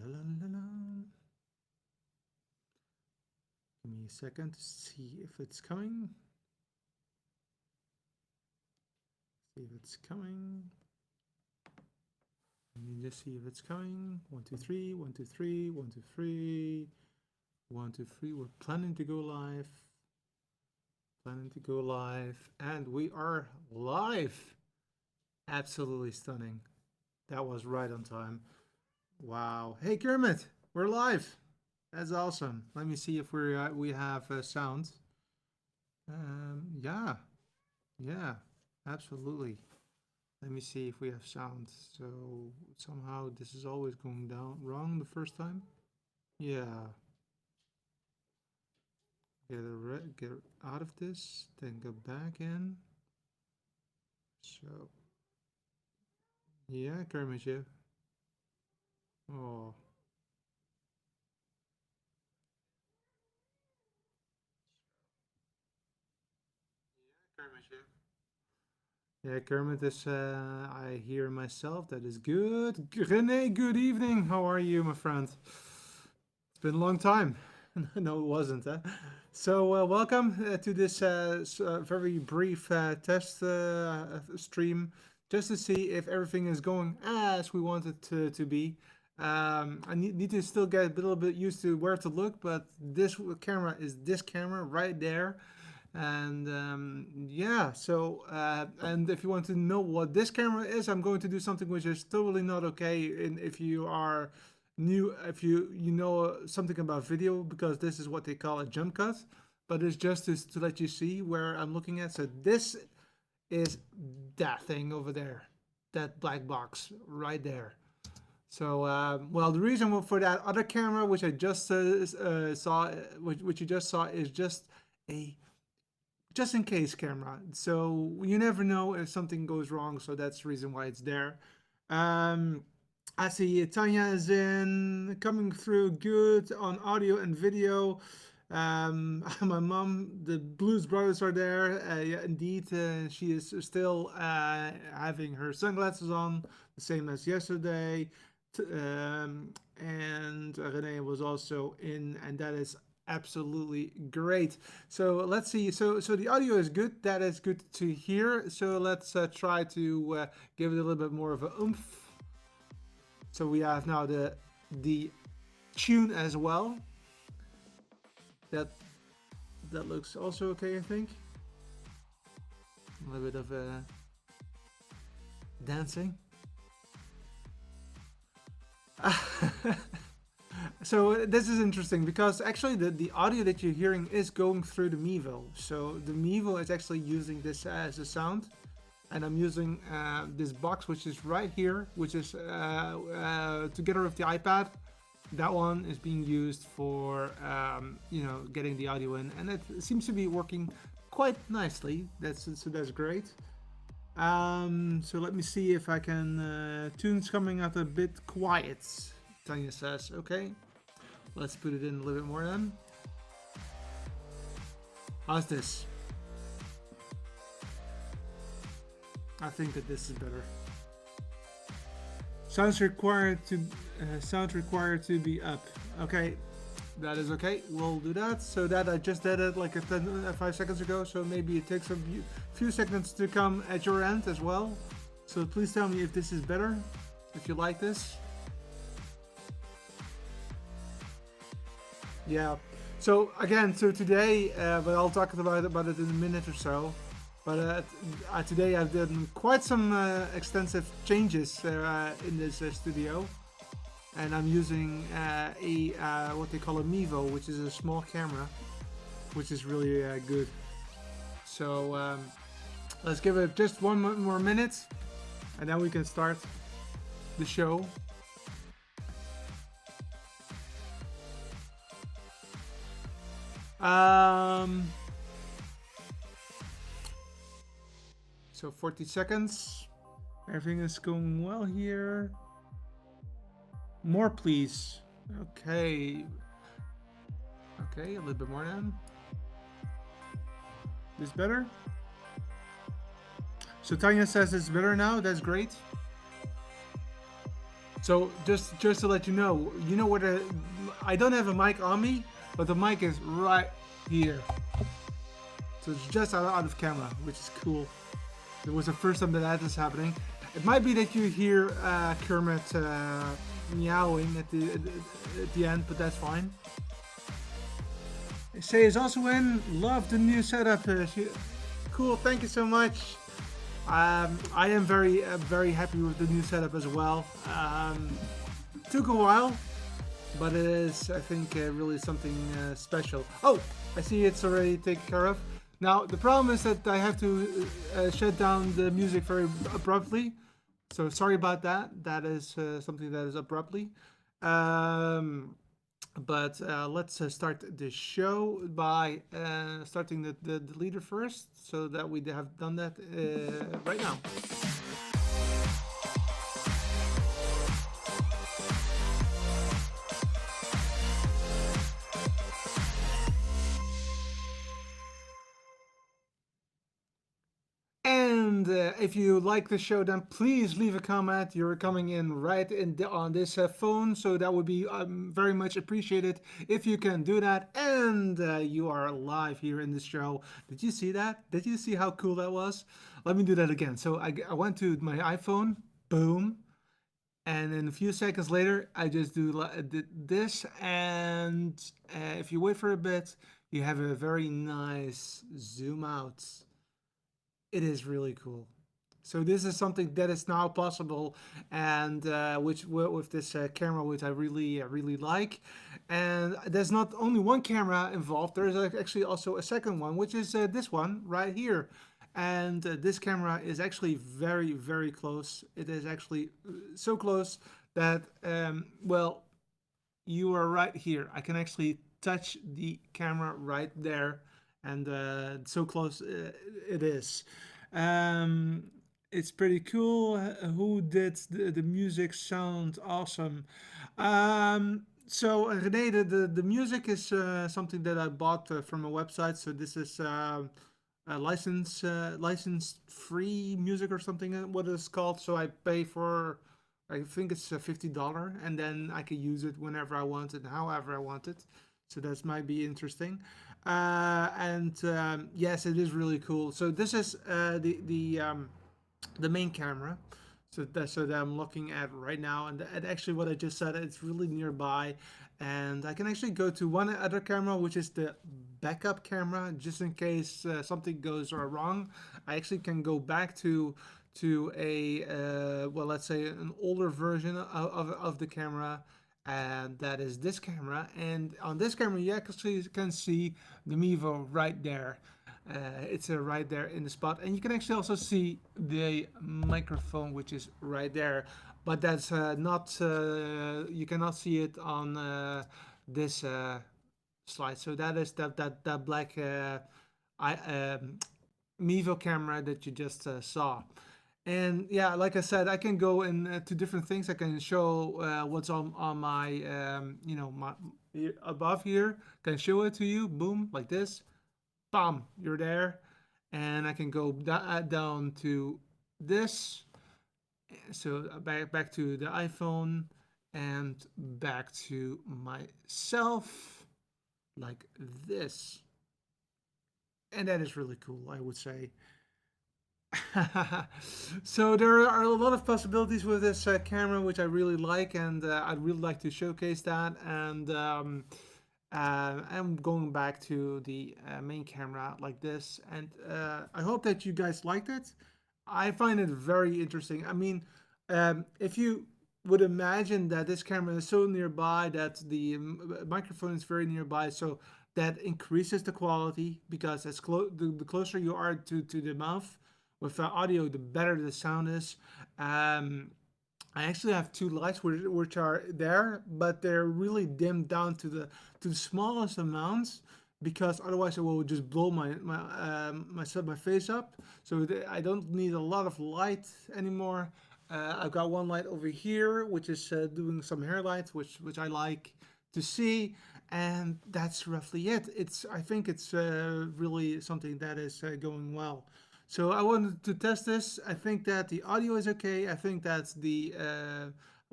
la, la, la. Give me a second to see if it's coming. See if it's coming. Let me just see if it's coming. 1, 2, 3, 1, 2, 3, 1, 2, 3, 1, 2, 3. We're planning to go live. Planning to go live. And we are live. Absolutely stunning. That was right on time. Wow. Hey, Kermit, we're live. That's awesome. Let me see if we have sound. Yeah, yeah, absolutely. Let me see if we have sound. So somehow this is always going down wrong the first time. Yeah. Get out of this, then go back in. So yeah, Kermit, yeah. Oh, Kermit, yeah. Yeah, Kermit is, I hear myself. That is good. Rene, good evening. How are you, my friend? It's been a long time. No, it wasn't. Huh? So, welcome to this very brief test stream, just to see if everything is going as we want it to be. I need to still get a little bit used to where to look, but this camera is this camera right there. And yeah, so and if you want to know what this camera is, I'm going to do something which is totally not okay. And if you are new, if you know something about video, because this is what they call a jump cut, but it's just to let you see where I'm looking at. So this is that thing over there, that black box right there. So, well, the reason for that other camera, which I just saw, which you just saw, is a just in case camera. So you never know if something goes wrong. So that's the reason why it's there. Um, I see Tanya is in, coming through good on audio and video. My mom, the Blues Brothers are there. Yeah, indeed, she is still having her sunglasses on, the same as yesterday. And Renee was also in, and that is absolutely great. So let's see. So the audio is good. That is good to hear. So let's try to give it a little bit more of a oomph. So we have now the tune as well. That looks also okay, I think. A little bit of dancing. So this is interesting because actually the audio that you're hearing is going through the Mevo. So the Mevo is actually using this as a sound, and I'm using this box which is right here, which is together with the iPad. That one is being used for getting the audio in, and it seems to be working quite nicely. That's great. So let me see if I can. Tunes coming out a bit quiet. Tanya says, okay. Let's put it in a little bit more then. How's this? I think that this is better. Sound required to be up. Okay, that is okay. We'll do that. So that I just did it like 5 seconds ago. So maybe it takes a few seconds to come at your end as well. So please tell me if this is better, if you like this. Yeah. So again, so today, but I'll talk about it in a minute or so. But today I've done quite some extensive changes in this studio, and I'm using what they call a Mevo, which is a small camera, which is really good. So let's give it just one more minute, and then we can start the show. So 40 seconds. Everything is going well here. More, please. Okay. Okay, a little bit more then. This better? So Tanya says it's better now. That's great. So just to let you know where the I don't have a mic on me, but the mic is right here. So it's just out of camera, which is cool. It was the first time that is happening. It might be that you hear Kermit meowing at the end, but that's fine. Say is also in. Love the new setup. Cool. Thank you so much. I am very happy with the new setup as well. Took a while, but it is, I think, really something special. Oh, I see it's already taken care of. Now, the problem is that I have to shut down the music very abruptly. So sorry about that. That is something that is abruptly. Um, but let's start the show by starting the leader first, so that we have done that right now. And if you like the show, then please leave a comment. You're coming in right on this phone, so that would be very much appreciated if you can do that. And you are live here in the show. Did you see that? Did you see how cool that was? Let me do that again. So I went to my iPhone, boom, and then a few seconds later, I just did this, and if you wait for a bit, you have a very nice zoom out. It is really cool. So this is something that is now possible, and which with this camera, which I really like. And there's not only one camera involved. There is actually also a second one, which is this one right here. And this camera is actually very close. It is actually so close that well, you are right here. I can actually touch the camera right there, and so close it is. Um, it's pretty cool. Who did the music? Sound awesome. So Renee, the music is something that I bought from a website. So this is license free music or something. What it's called. So I pay for, I think it's $50, and then I can use it whenever I want it, however I want it. So that might be interesting. And yes, it is really cool. So this is the main camera. So that I'm looking at right now, and actually what I just said, it's really nearby, and I can actually go to one other camera, which is the backup camera, just in case something goes wrong. I actually can go back to a well, let's say an older version of the camera, and that is this camera. And on this camera, you actually can see the Mevo right there. It's right there in the spot, and you can actually also see the microphone, which is right there. But that's not you cannot see it on this slide. So that is that black I Mevo camera that you just saw. And yeah, like I said, I can go into different things. I can show what's on my my above here. Can show it to you. Boom, like this. Bam, you're there. And I can go down to this. So back to the iPhone, and back to myself, like this. And that is really cool, I would say. So there are a lot of possibilities with this camera, which I really like, and I'd really like to showcase that. And I'm going back to the main camera like this, and I hope that you guys liked it. I find it very interesting. I mean, if you would imagine that this camera is so nearby, that the microphone is very nearby, so that increases the quality, because the closer you are to the mouth with audio, the better the sound is. I actually have two lights which are there, but they're really dimmed down to the smallest amounts, because otherwise it will just blow my face up. So I don't need a lot of light anymore. I've got one light over here, which is doing some hair lights, which I like to see, and that's roughly it. I think it's really something that is going well. So I wanted to test this. I think that the audio is okay. I think that the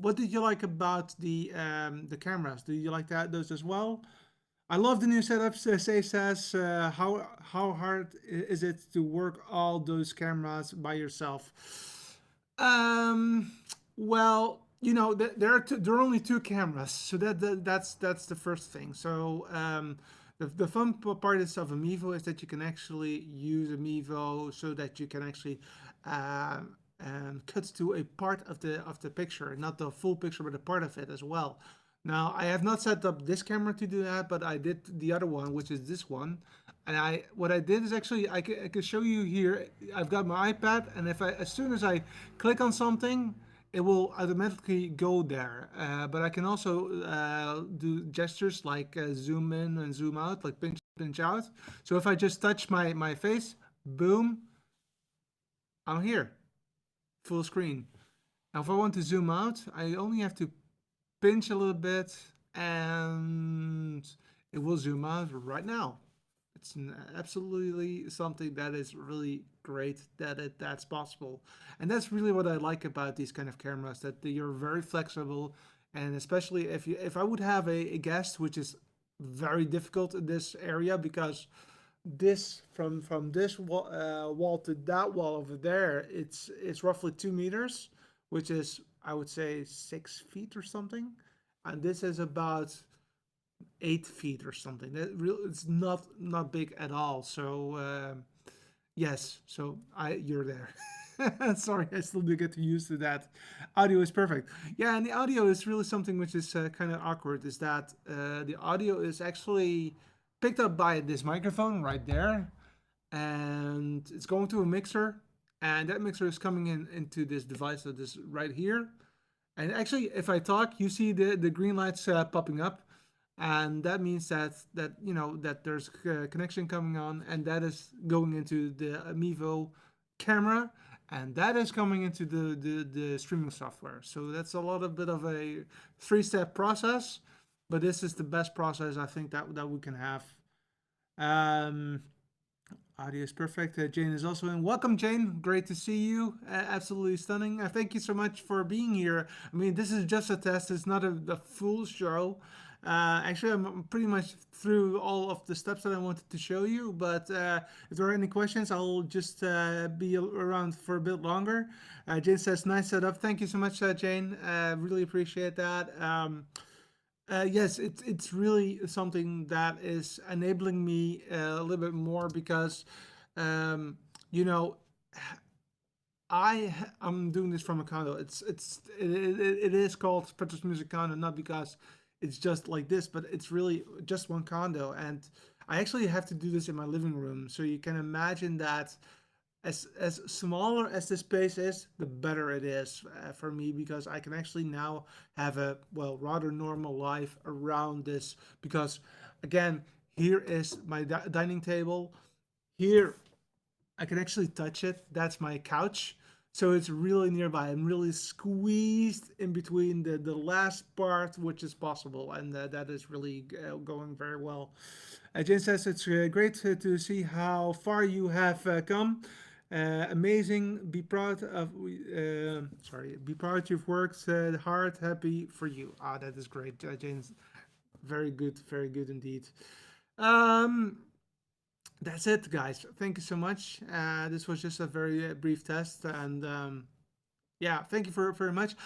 What did you like about the cameras? Do you like that those as well? I love the new setups. Say says, how hard is it to work all those cameras by yourself? Um, well, there are only two cameras, so that's the first thing. So the fun part is of Amiivo is that you can actually use Amiivo so that you can actually cut to a part of the picture, not the full picture, but a part of it as well. Now, I have not set up this camera to do that, but I did the other one, which is this one. And what I did is actually, I can show you here. I've got my iPad, and as soon as I click on something, it will automatically go there. But I can also do gestures like zoom in and zoom out, like pinch out. So if I just touch my face, boom, I'm here, full screen. Now, if I want to zoom out, I only have to pinch a little bit and it will zoom out right now. It's absolutely something that is really great that's possible. And that's really what I like about these kind of cameras, that you're very flexible. And especially if I would have a guest, which is very difficult in this area because this from this wall to that wall over there, it's roughly 2 meters, which is I would say 6 feet or something, and this is about 8 feet or something. It's not big at all. So yes, so I you're there. Sorry, I still do get to use to that. Audio is perfect. Yeah, and the audio is really something which is kind of awkward. Is that the audio is actually picked up by this microphone right there, and it's going to a mixer, and that mixer is coming in into this device, so this right here. And actually, if I talk, you see the green lights popping up, and that means that that there's a connection coming on, and that is going into the Amiivo camera, and that is coming into the streaming software. So that's a lot of bit of a three-step process, but this is the best process I think that we can have. Um, Audio is perfect. Jane is also in. Welcome, Jane. Great to see you. Absolutely stunning. Thank you so much for being here. I mean, this is just a test. It's not a full show. Actually, I'm pretty much through all of the steps that I wanted to show you. But if there are any questions, I'll just be around for a bit longer. Jane says, nice setup. Thank you so much, Jane. Really appreciate that. Yes, it's really something that is enabling me a little bit more because, um, you know, I'm doing this from a condo. It is called Petra's Music Condo, not because it's just like this, but it's really just one condo, and I actually have to do this in my living room. So you can imagine that as smaller as the space is, the better it is for me because I can actually now have a well rather normal life around this because again here is my dining table. Here I can actually touch it. That's my couch. So it's really nearby. I'm really squeezed in between the last part, which is possible, and that is really going very well. Jane says it's great to see how far you have come. Amazing. Be proud of. Sorry. Be proud you've worked hard. Happy for you. Ah, that is great, Jane's. Very good. Very good indeed. Um, that's it, guys. Thank you so much. This was just a very brief test, and yeah, thank you for very much.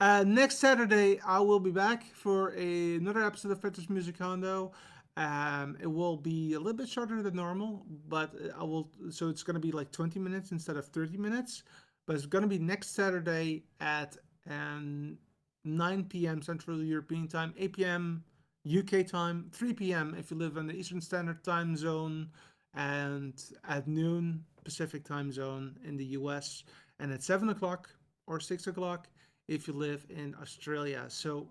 Next Saturday, I will be back for another episode of Petra's Music Condo. It will be a little bit shorter than normal, but I will. So it's gonna be like 20 minutes instead of 30 minutes. But it's gonna be next Saturday at 9 p.m. Central European Time, 8 p.m. UK time, 3 p.m. if you live in the Eastern Standard Time Zone, and at noon Pacific Time Zone in the US, and at 7 o'clock or 6 o'clock if you live in Australia. So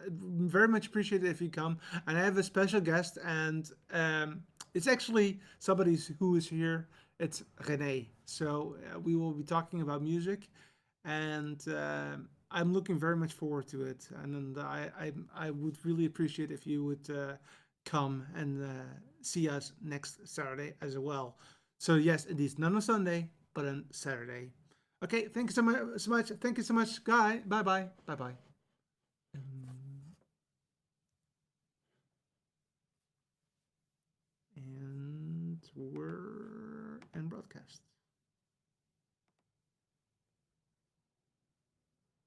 very much appreciate it if you come. And I have a special guest, and it's actually somebody who is here. It's René. So we will be talking about music, and I'm looking very much forward to it. And I would really appreciate if you would come and see us next Saturday as well. So yes, it is not on Sunday, but on Saturday. Okay, thank you so much. Thank you so much, Guy. Bye bye. Bye bye.